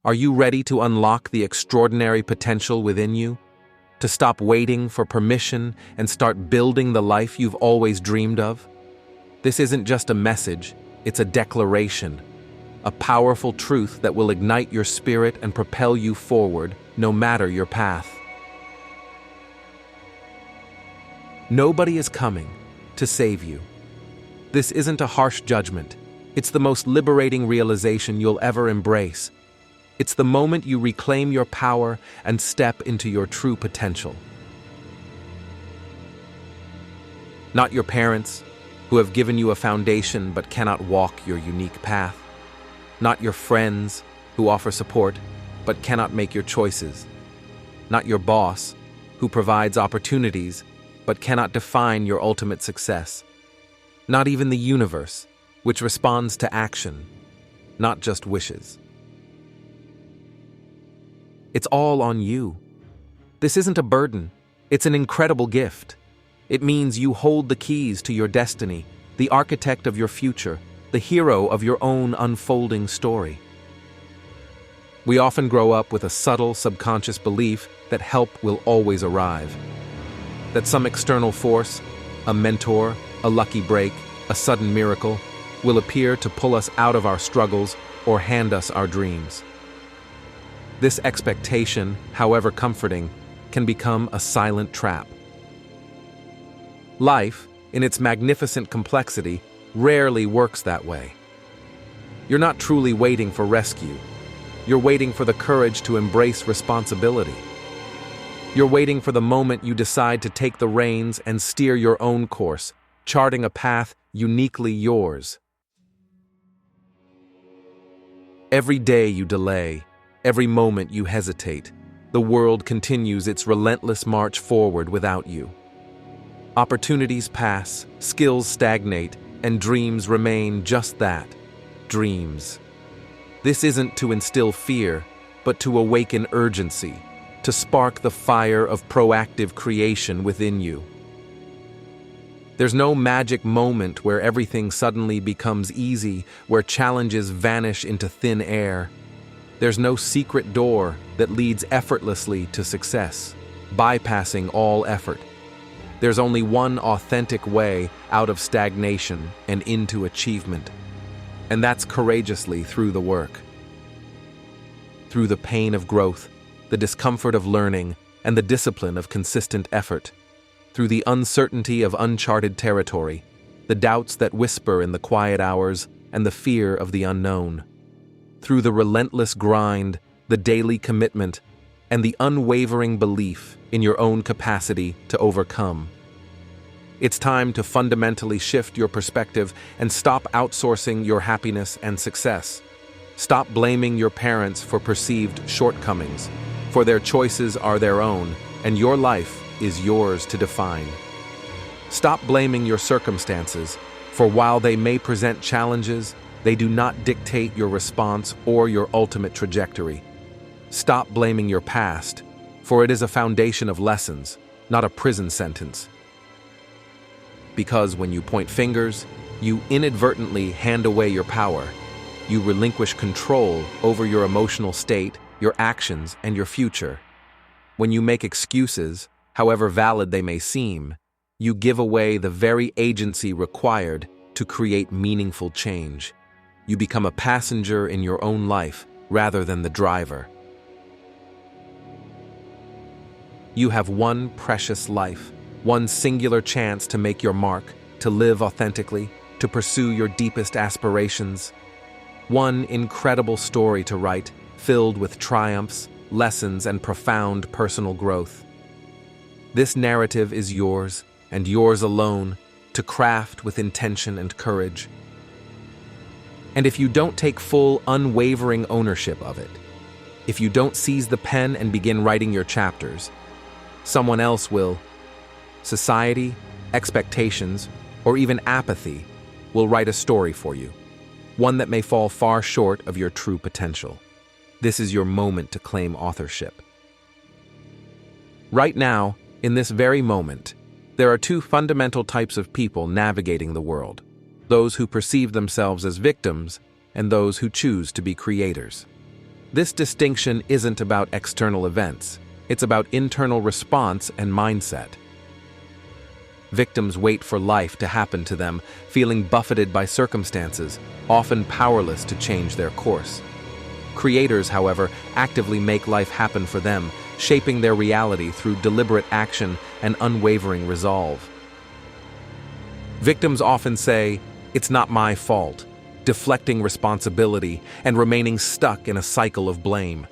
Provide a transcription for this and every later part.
Are you ready to unlock the extraordinary potential within you? To stop waiting for permission and start building the life you've always dreamed of? This isn't just a message, it's a declaration, a powerful truth that will ignite your spirit and propel you forward, no matter your path. Nobody is coming to save you. This isn't a harsh judgment. It's the most liberating realization you'll ever embrace. It's the moment you reclaim your power and step into your true potential. Not your parents, who have given you a foundation but cannot walk your unique path. Not your friends, who offer support but cannot make your choices. Not your boss, who provides opportunities but cannot define your ultimate success. Not even the universe, which responds to action, not just wishes. It's all on you. This isn't a burden, it's an incredible gift. It means you hold the keys to your destiny, the architect of your future, the hero of your own unfolding story. We often grow up with a subtle subconscious belief that help will always arrive. That some external force, a mentor, a lucky break, a sudden miracle, will appear to pull us out of our struggles or hand us our dreams. This expectation, however comforting, can become a silent trap. Life, in its magnificent complexity, rarely works that way. You're not truly waiting for rescue. You're waiting for the courage to embrace responsibility. You're waiting for the moment you decide to take the reins and steer your own course, charting a path uniquely yours. Every day you delay, every moment you hesitate, the world continues its relentless march forward without you. Opportunities pass, skills stagnate, and dreams remain just that, dreams. This isn't to instill fear, but to awaken urgency, to spark the fire of proactive creation within you. There's no magic moment where everything suddenly becomes easy, where challenges vanish into thin air. There's no secret door that leads effortlessly to success, bypassing all effort. There's only one authentic way out of stagnation and into achievement, and that's courageously through the work. Through the pain of growth, the discomfort of learning, and the discipline of consistent effort. Through the uncertainty of uncharted territory, the doubts that whisper in the quiet hours, and the fear of the unknown. Through the relentless grind, the daily commitment, and the unwavering belief in your own capacity to overcome. It's time to fundamentally shift your perspective and stop outsourcing your happiness and success. Stop blaming your parents for perceived shortcomings, for their choices are their own, and your life is yours to define. Stop blaming your circumstances, for while they may present challenges, they do not dictate your response or your ultimate trajectory. Stop blaming your past, for it is a foundation of lessons, not a prison sentence. Because when you point fingers, you inadvertently hand away your power. You relinquish control over your emotional state, your actions, and your future. When you make excuses, however valid they may seem, you give away the very agency required to create meaningful change. You become a passenger in your own life rather than the driver. You have one precious life, one singular chance to make your mark, to live authentically, to pursue your deepest aspirations. One incredible story to write, filled with triumphs, lessons, and profound personal growth. This narrative is yours, and yours alone, to craft with intention and courage. And if you don't take full, unwavering ownership of it, if you don't seize the pen and begin writing your chapters, someone else will. Society, expectations, or even apathy will write a story for you, one that may fall far short of your true potential. This is your moment to claim authorship. Right now, in this very moment, there are two fundamental types of people navigating the world: those who perceive themselves as victims and those who choose to be creators. This distinction isn't about external events. It's about internal response and mindset. Victims wait for life to happen to them, feeling buffeted by circumstances, often powerless to change their course. Creators, however, actively make life happen for them, shaping their reality through deliberate action and unwavering resolve. Victims often say, "It's not my fault," deflecting responsibility and remaining stuck in a cycle of blame.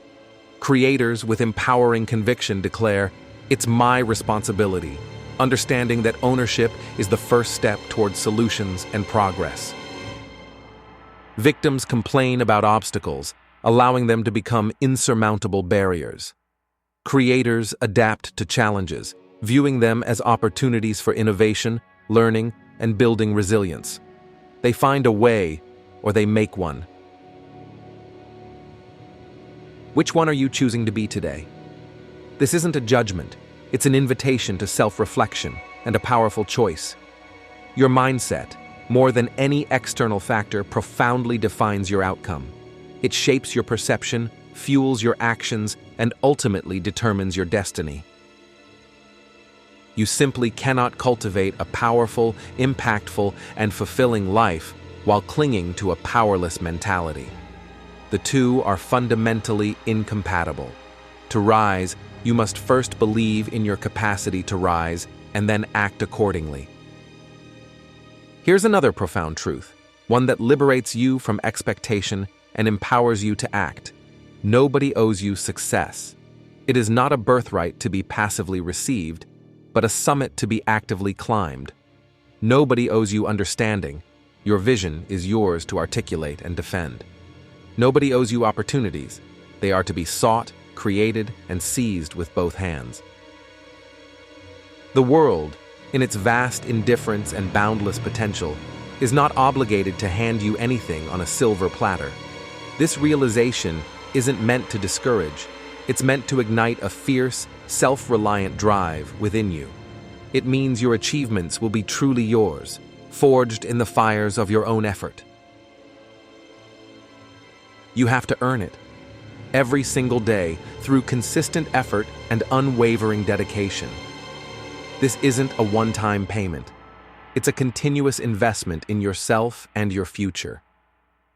Creators with empowering conviction declare, "It's my responsibility," understanding that ownership is the first step towards solutions and progress. Victims complain about obstacles, allowing them to become insurmountable barriers. Creators adapt to challenges, viewing them as opportunities for innovation, learning, and building resilience. They find a way, or they make one. Which one are you choosing to be today? This isn't a judgment. It's an invitation to self-reflection and a powerful choice. Your mindset, more than any external factor, profoundly defines your outcome. It shapes your perception, fuels your actions, and ultimately determines your destiny. You simply cannot cultivate a powerful, impactful, and fulfilling life while clinging to a powerless mentality. The two are fundamentally incompatible. To rise, you must first believe in your capacity to rise and then act accordingly. Here's another profound truth, one that liberates you from expectation and empowers you to act. Nobody owes you success. It is not a birthright to be passively received, but a summit to be actively climbed. Nobody owes you understanding. Your vision is yours to articulate and defend. Nobody owes you opportunities. They are to be sought, created, and seized with both hands. The world, in its vast indifference and boundless potential, is not obligated to hand you anything on a silver platter. This realization isn't meant to discourage. It's meant to ignite a fierce, self-reliant drive within you. It means your achievements will be truly yours, forged in the fires of your own effort. You have to earn it, every single day, through consistent effort and unwavering dedication. This isn't a one-time payment. It's a continuous investment in yourself and your future.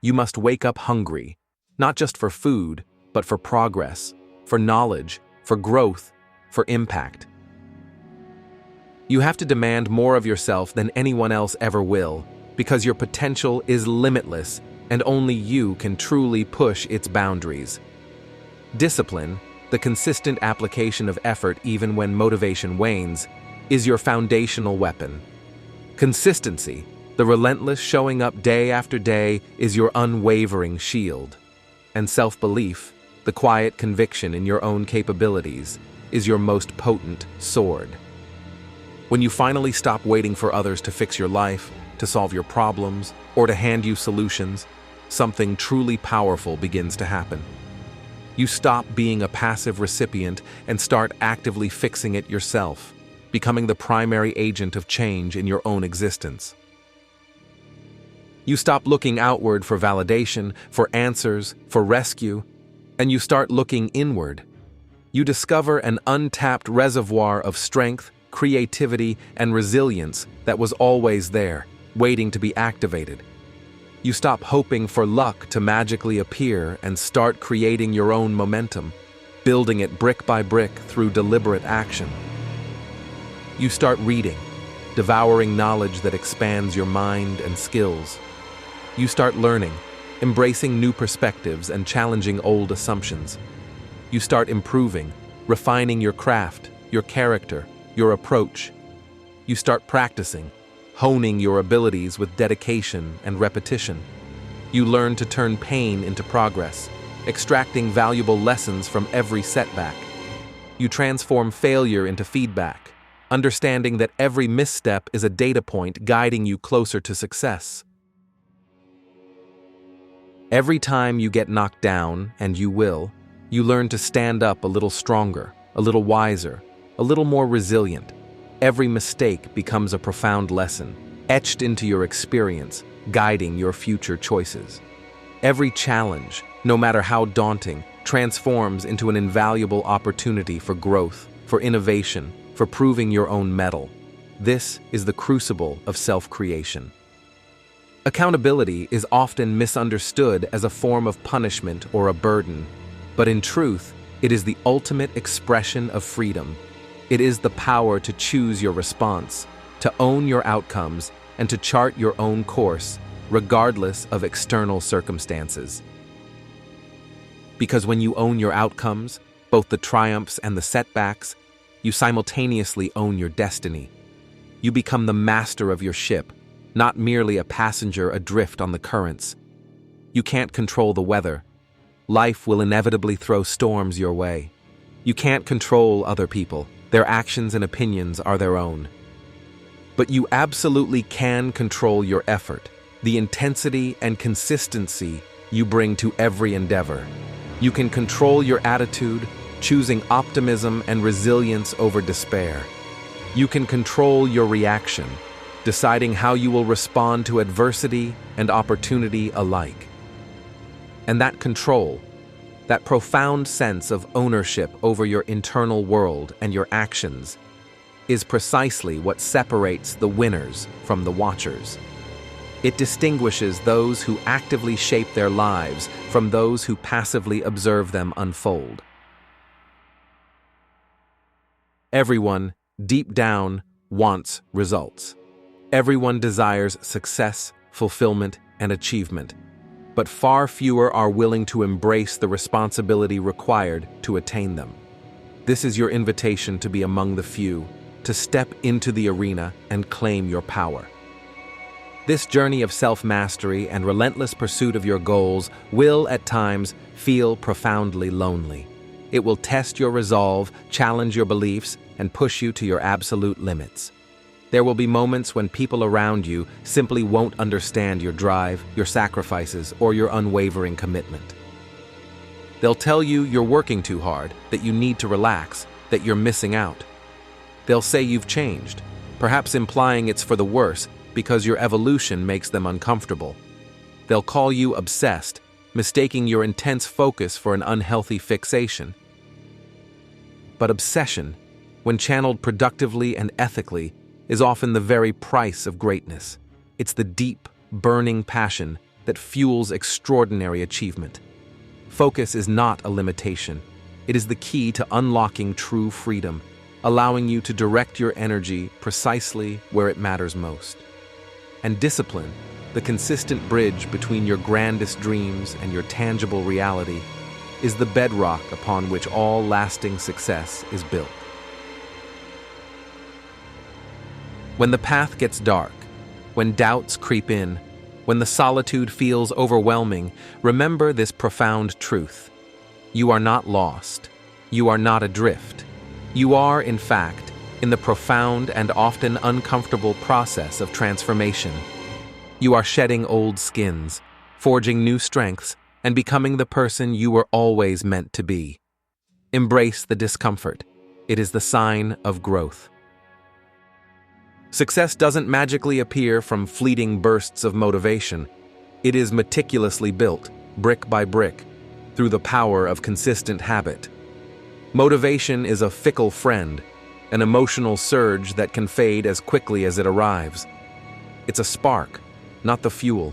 You must wake up hungry, not just for food, but for progress, for knowledge, for growth, for impact. You have to demand more of yourself than anyone else ever will, because your potential is limitless and only you can truly push its boundaries. Discipline, the consistent application of effort even when motivation wanes, is your foundational weapon. Consistency, the relentless showing up day after day, is your unwavering shield. And self-belief, the quiet conviction in your own capabilities, is your most potent sword. When you finally stop waiting for others to fix your life, to solve your problems, or to hand you solutions, something truly powerful begins to happen. You stop being a passive recipient and start actively fixing it yourself, becoming the primary agent of change in your own existence. You stop looking outward for validation, for answers, for rescue, and you start looking inward. You discover an untapped reservoir of strength, creativity, and resilience that was always there, waiting to be activated. You stop hoping for luck to magically appear and start creating your own momentum, building it brick by brick through deliberate action. You start reading, devouring knowledge that expands your mind and skills. You start learning, embracing new perspectives and challenging old assumptions. You start improving, refining your craft, your character, your approach. You start practicing, honing your abilities with dedication and repetition. You learn to turn pain into progress, extracting valuable lessons from every setback. You transform failure into feedback, understanding that every misstep is a data point guiding you closer to success. Every time you get knocked down, and you will, you learn to stand up a little stronger, a little wiser, a little more resilient. Every mistake becomes a profound lesson, etched into your experience, guiding your future choices. Every challenge, no matter how daunting, transforms into an invaluable opportunity for growth, for innovation, for proving your own mettle. This is the crucible of self-creation. Accountability is often misunderstood as a form of punishment or a burden, but in truth, it is the ultimate expression of freedom. It is the power to choose your response, to own your outcomes, and to chart your own course, regardless of external circumstances. Because when you own your outcomes, both the triumphs and the setbacks, you simultaneously own your destiny. You become the master of your ship, not merely a passenger adrift on the currents. You can't control the weather. Life will inevitably throw storms your way. You can't control other people. Their actions and opinions are their own. But you absolutely can control your effort, the intensity and consistency you bring to every endeavor. You can control your attitude, choosing optimism and resilience over despair. You can control your reaction, deciding how you will respond to adversity and opportunity alike. And that control, that profound sense of ownership over your internal world and your actions, is precisely what separates the winners from the watchers. It distinguishes those who actively shape their lives from those who passively observe them unfold. Everyone, deep down, wants results. Everyone desires success, fulfillment, and achievement, but far fewer are willing to embrace the responsibility required to attain them. This is your invitation to be among the few, to step into the arena and claim your power. This journey of self-mastery and relentless pursuit of your goals will, at times, feel profoundly lonely. It will test your resolve, challenge your beliefs, and push you to your absolute limits. There will be moments when people around you simply won't understand your drive, your sacrifices, or your unwavering commitment. They'll tell you you're working too hard, that you need to relax, that you're missing out. They'll say you've changed, perhaps implying it's for the worse because your evolution makes them uncomfortable. They'll call you obsessed, mistaking your intense focus for an unhealthy fixation. But obsession, when channeled productively and ethically, is often the very price of greatness. It's the deep, burning passion that fuels extraordinary achievement. Focus is not a limitation. It is the key to unlocking true freedom, allowing you to direct your energy precisely where it matters most. And discipline, the consistent bridge between your grandest dreams and your tangible reality, is the bedrock upon which all lasting success is built. When the path gets dark, when doubts creep in, when the solitude feels overwhelming, remember this profound truth. You are not lost. You are not adrift. You are, in fact, in the profound and often uncomfortable process of transformation. You are shedding old skins, forging new strengths, and becoming the person you were always meant to be. Embrace the discomfort. It is the sign of growth. Success doesn't magically appear from fleeting bursts of motivation. It is meticulously built, brick by brick, through the power of consistent habit. Motivation is a fickle friend, an emotional surge that can fade as quickly as it arrives. It's a spark, not the fuel.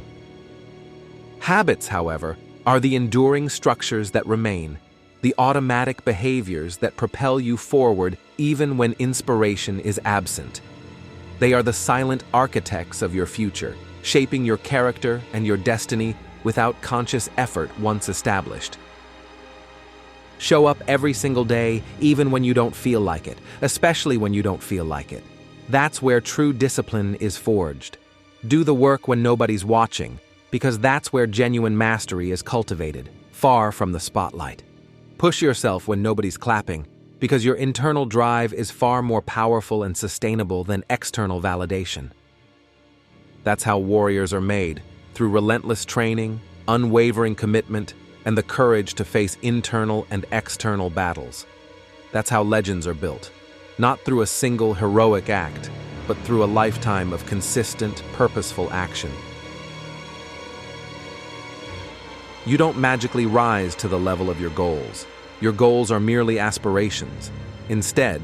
Habits, however, are the enduring structures that remain, the automatic behaviors that propel you forward even when inspiration is absent. They are the silent architects of your future, shaping your character and your destiny without conscious effort once established. Show up every single day, even when you don't feel like it, especially when you don't feel like it. That's where true discipline is forged. Do the work when nobody's watching, because that's where genuine mastery is cultivated, far from the spotlight. Push yourself when nobody's clapping, because your internal drive is far more powerful and sustainable than external validation. That's how warriors are made, through relentless training, unwavering commitment, and the courage to face internal and external battles. That's how legends are built, not through a single heroic act, but through a lifetime of consistent, purposeful action. You don't magically rise to the level of your goals. Your goals are merely aspirations. Instead,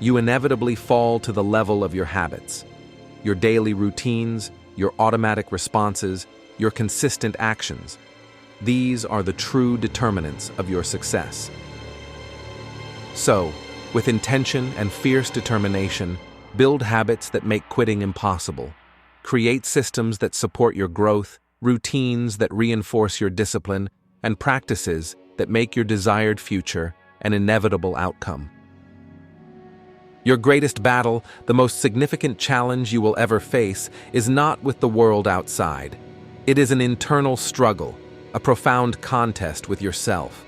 you inevitably fall to the level of your habits. Your daily routines, your automatic responses, your consistent actions. These are the true determinants of your success. So, with intention and fierce determination, build habits that make quitting impossible. Create systems that support your growth, routines that reinforce your discipline, and practices that make your desired future an inevitable outcome. Your greatest battle, the most significant challenge you will ever face, is not with the world outside. It is an internal struggle, a profound contest with yourself.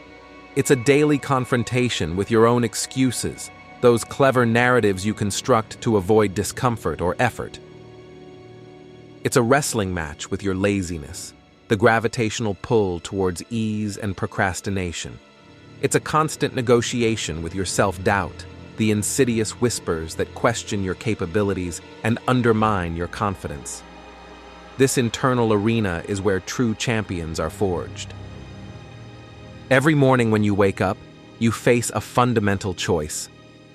It's a daily confrontation with your own excuses, those clever narratives you construct to avoid discomfort or effort. It's a wrestling match with your laziness, the gravitational pull towards ease and procrastination. It's a constant negotiation with your self-doubt, the insidious whispers that question your capabilities and undermine your confidence. This internal arena is where true champions are forged. Every morning when you wake up, you face a fundamental choice.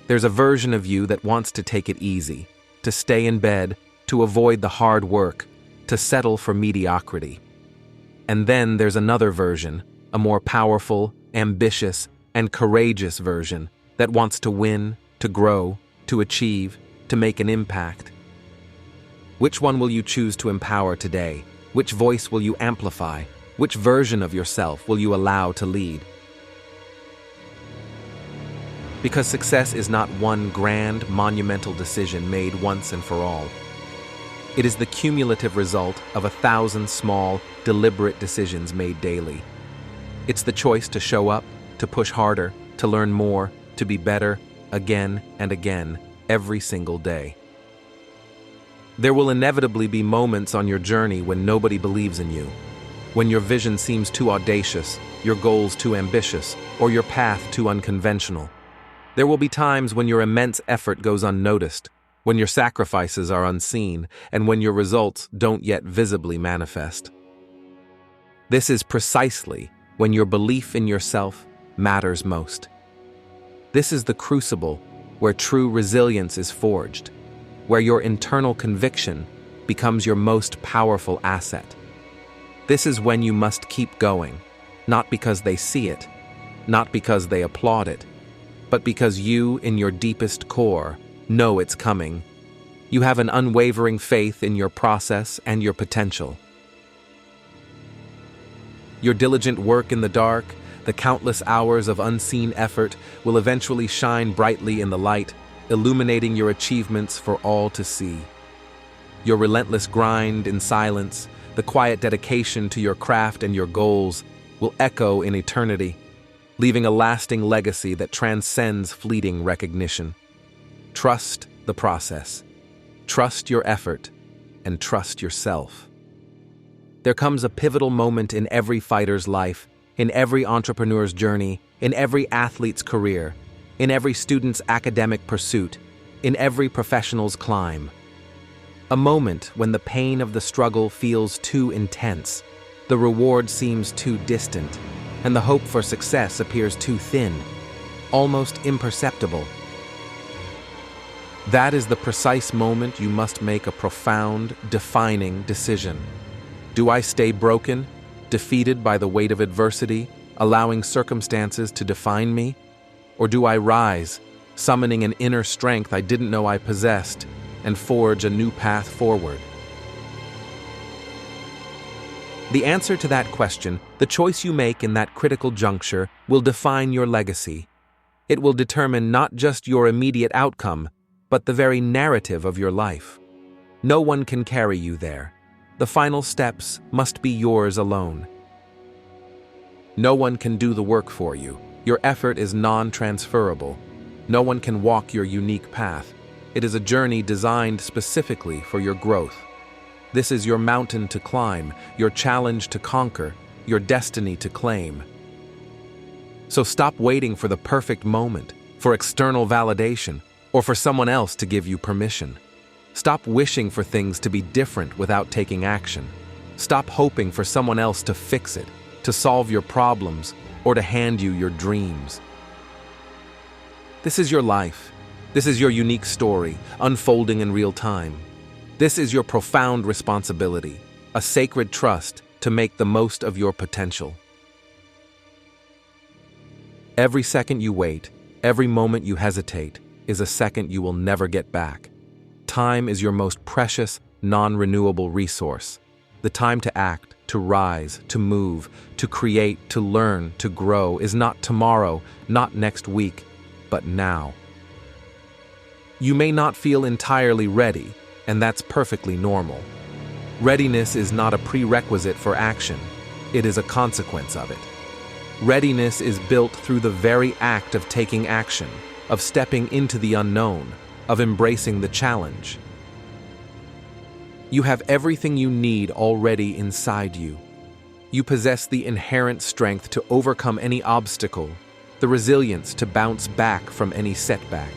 There's a version of you that wants to take it easy, to stay in bed, to avoid the hard work, to settle for mediocrity. And then there's another version, a more powerful, ambitious, and courageous version that wants to win, to grow, to achieve, to make an impact. Which one will you choose to empower today? Which voice will you amplify? Which version of yourself will you allow to lead? Because success is not one grand, monumental decision made once and for all. It is the cumulative result of 1,000 small, deliberate decisions made daily. It's the choice to show up, to push harder, to learn more, to be better, again and again, every single day. There will inevitably be moments on your journey when nobody believes in you, when your vision seems too audacious, your goals too ambitious, or your path too unconventional. There will be times when your immense effort goes unnoticed, when your sacrifices are unseen, and when your results don't yet visibly manifest. This is precisely when your belief in yourself matters most. This is the crucible where true resilience is forged, where your internal conviction becomes your most powerful asset. This is when you must keep going, not because they see it, not because they applaud it, but because you, in your deepest core, know it's coming. You have an unwavering faith in your process and your potential. Your diligent work in the dark, the countless hours of unseen effort, will eventually shine brightly in the light, illuminating your achievements for all to see. Your relentless grind in silence, the quiet dedication to your craft and your goals, will echo in eternity, leaving a lasting legacy that transcends fleeting recognition. Trust the process. Trust your effort, and trust yourself. There comes a pivotal moment in every fighter's life, in every entrepreneur's journey, in every athlete's career, in every student's academic pursuit, in every professional's climb. A moment when the pain of the struggle feels too intense, the reward seems too distant, and the hope for success appears too thin, almost imperceptible. That is the precise moment you must make a profound, defining decision. Do I stay broken, defeated by the weight of adversity, allowing circumstances to define me? Or do I rise, summoning an inner strength I didn't know I possessed, and forge a new path forward? The answer to that question, the choice you make in that critical juncture, will define your legacy. It will determine not just your immediate outcome, but the very narrative of your life. No one can carry you there. The final steps must be yours alone. No one can do the work for you. Your effort is non-transferable. No one can walk your unique path. It is a journey designed specifically for your growth. This is your mountain to climb, your challenge to conquer, your destiny to claim. So stop waiting for the perfect moment, for external validation, or for someone else to give you permission. Stop wishing for things to be different without taking action. Stop hoping for someone else to fix it, to solve your problems, or to hand you your dreams. This is your life. This is your unique story, unfolding in real time. This is your profound responsibility, a sacred trust to make the most of your potential. Every second you wait, every moment you hesitate, is a second you will never get back. Time is your most precious, non-renewable resource. The time to act, to rise, to move, to create, to learn, to grow is not tomorrow, not next week, but now. You may not feel entirely ready, and that's perfectly normal. Readiness is not a prerequisite for action. It is a consequence of it. Readiness is built through the very act of taking action, of stepping into the unknown, of embracing the challenge. You have everything you need already inside you. You possess the inherent strength to overcome any obstacle, the resilience to bounce back from any setback.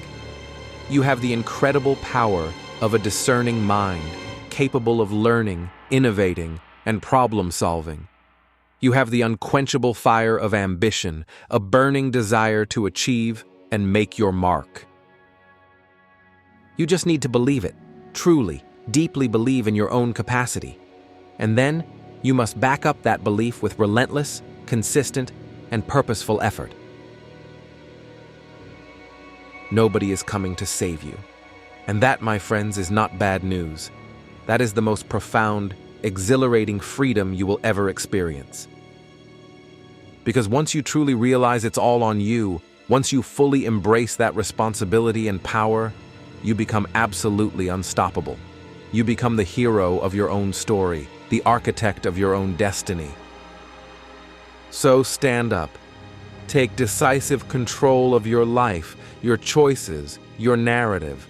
You have the incredible power of a discerning mind, capable of learning, innovating, and problem-solving. You have the unquenchable fire of ambition, a burning desire to achieve and make your mark. You just need to believe it, truly, deeply believe in your own capacity. And then, you must back up that belief with relentless, consistent, and purposeful effort. Nobody is coming to save you. And that, my friends, is not bad news. That is the most profound, exhilarating freedom you will ever experience. Because once you truly realize it's all on you, once you fully embrace that responsibility and power, you become absolutely unstoppable. You become the hero of your own story, the architect of your own destiny. So stand up. Take decisive control of your life, your choices, your narrative,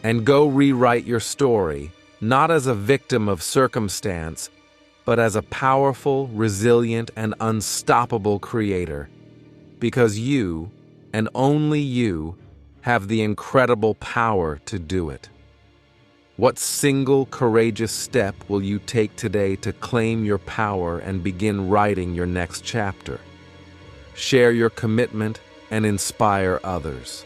and go rewrite your story, not as a victim of circumstance, but as a powerful, resilient, and unstoppable creator. Because you, and only you, have the incredible power to do it. What single courageous step will you take today to claim your power and begin writing your next chapter? Share your commitment and inspire others.